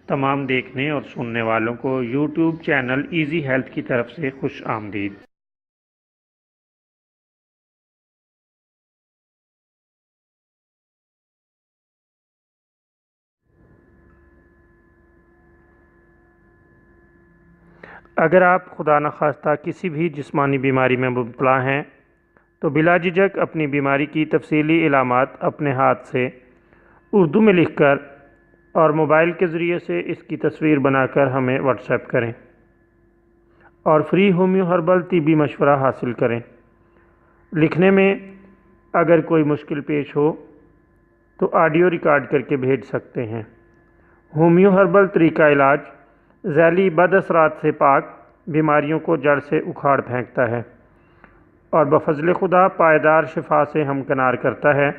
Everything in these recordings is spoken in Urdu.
تمام دیکھنے اور سننے والوں کو یوٹیوب چینل ایزی ہیلتھ کی طرف سے خوش آمدید۔ اگر آپ خدا نخواستہ کسی بھی جسمانی بیماری میں مبتلا ہیں تو بلا جھجک اپنی بیماری کی تفصیلی علامات اپنے ہاتھ سے اردو میں لکھ کر اور موبائل کے ذریعے سے اس کی تصویر بنا کر ہمیں واٹس ایپ کریں اور فری ہومیو ہربل طبی مشورہ حاصل کریں۔ لکھنے میں اگر کوئی مشکل پیش ہو تو آڈیو ریکارڈ کر کے بھیج سکتے ہیں۔ ہومیو ہربل طریقہ علاج ذیلی بد اثرات سے پاک، بیماریوں کو جڑ سے اکھاڑ پھینکتا ہے اور بفضل خدا پائیدار شفا سے ہمکنار کرتا ہے۔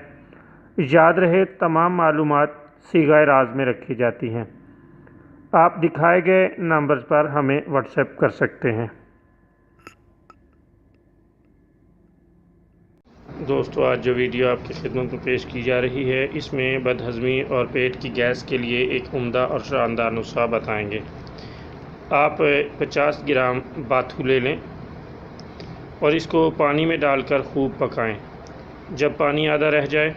یاد رہے تمام معلومات صیغہ راز میں رکھی جاتی ہیں۔ آپ دکھائے گئے نمبرز پر ہمیں واٹس ایپ کر سکتے ہیں۔ دوستو، آج جو ویڈیو آپ کی خدمت میں پیش کی جا رہی ہے اس میں بد ہضمی اور پیٹ کی گیس کے لیے ایک عمدہ اور شاندار نسخہ بتائیں گے۔ آپ 50 گرام باتھو لے لیں اور اس کو پانی میں ڈال کر خوب پکائیں۔ جب پانی آدھا رہ جائے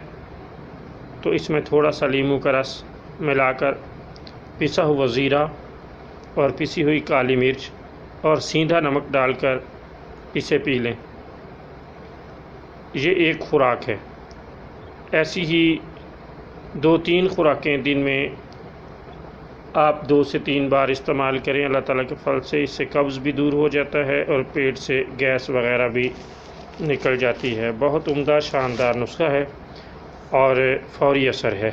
تو اس میں تھوڑا سا لیموں کا رس ملا کر پسا ہوا زیرہ اور پسی ہوئی کالی مرچ اور سیندھا نمک ڈال کر اسے پی لیں۔ یہ ایک خوراک ہے۔ ایسی ہی 2-3 خوراکیں دن میں آپ 2 سے 3 بار استعمال کریں۔ اللہ تعالیٰ کے فضل سے اس سے قبض بھی دور ہو جاتا ہے اور پیٹ سے گیس وغیرہ بھی نکل جاتی ہے۔ بہت عمدہ شاندار نسخہ ہے اور فوری اثر ہے۔